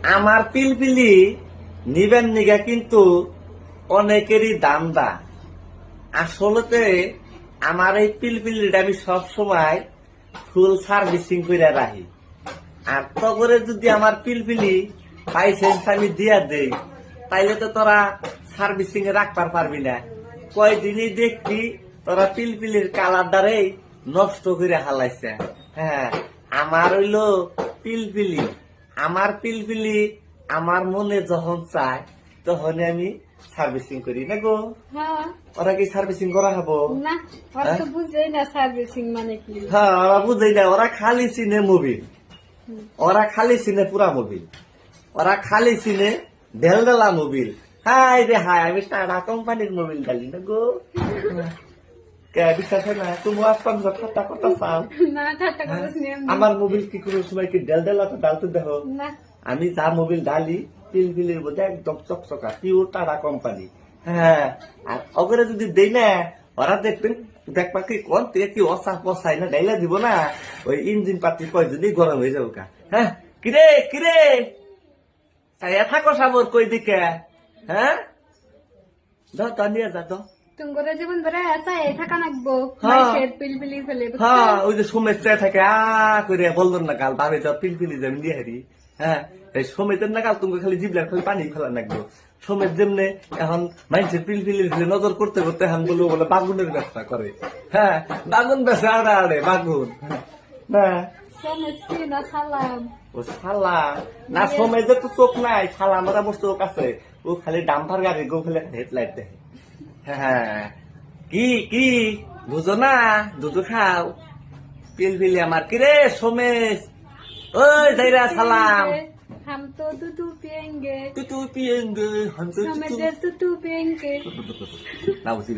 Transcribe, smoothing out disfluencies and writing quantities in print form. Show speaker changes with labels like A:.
A: আমার পিলপিলি নিবেন নিগা কিন্তু অনেকেরই দাম দা। আসলেতে আমার এই পিলপিলিটা আমি সব সময় ফুল সার্ভিসিং করে রাখি। আর তো করে যদি আমার পিলপিলি লাইসেন্স আমি দিয়া দেই, তাইলে তো তোরা সার্ভিসিং এ রাখবার পারবি না। কয়দিনই দেখবি তোরা পিলপিলির কালার দ্বারে নষ্ট করে হালাইছে। হ্যাঁ, আমার হইলো পিলপিলি, আমার পিলপিলি আমার মনে যখন চায় তখন আমি সার্ভিসিং করি না গো।
B: হ্যাঁ
A: ওরা কি সার্ভিসিং করা হবো?
B: না, ওরা তো বুঝেই না সার্ভিসিং মানে কি।
A: হ্যাঁ, ওরা বুঝেই না, ওরা খালি চিনে মোবিল, ওরা খালি চিনে পুরা মোবিল, ওরা খালি চিনে ঢেলঢেলা মোবিল। হাই রে হাই, আমি টাটা কোম্পানির মোবিল ডালি না গো। কে বিশ্বাস হয় না? তুমি আসতাম ঠাট্টা করতে চাও?
B: না, ঠাট্টা করিস নি আমি।
A: আমার মোবিল কি কোনো সময় কি ঢেলঢেলা তো ডালতে দেখো?
B: না,
A: আমি যা মোবিল ডালি পিলপিলির মধ্যে একদম চকচকা পিওর টাটা কোম্পানি। হ্যাঁ, আর অগরে যদি দেই না, ওরা দেখবেন দেখবা কি কোন থেকে কি অসা পসাই না ডাইলা দিব না, ওই ইঞ্জিন পাতি কয়জনই গরম হয়ে যাবো কা। হ্যাঁ, কিরে কিরে চাইয়া থাকো সাবর কই দিকে। হ্যাঁ, দাও নিয়ে যা তো।
B: তুমগরে জীবন ধরে আসা এই থাকা নাকবো।
A: হ্যাঁ।
B: মাইশের পিলপিলি ফেলে বুঝছো?
A: হ্যাঁ, ওই যে সমস্যা থাকে করে বললেন না কাল ভাবে যাও পিলপিলি যাবেন দিয়ে হারি। হ্যাঁ, এই সমেতের না কাল তুমি খালি জিবলার খালি পানি ফেলা নাকবো। সমেত যেমনে এখন মানুষের পিলপিলির নজর করতে করতে এখন বলবো বলে বাগুনের ব্যবসা করে। হ্যাঁ, বাগুন বেচে আড়ে আড়ে বাগুন। না
B: সমেত কি না সালাম।
A: ও শালা না, সমেতের তো চোখ নাই, শালা আমরা বসে চোখ আছে। ও খালি ডাম্পার গাড়ি গো খালি হেডলাইট দেখে। হ্যাঁ, কি কি বুঝো না, দুধ খাও পিলপিলি আমার। কিরে সোমেশ, ওই যাইরা সালাম।
B: हम तो दूधू पियेंगे,
A: তুই পিয়েঙ্গে,
B: समेत दूधू पियेंगे।
A: না বুঝি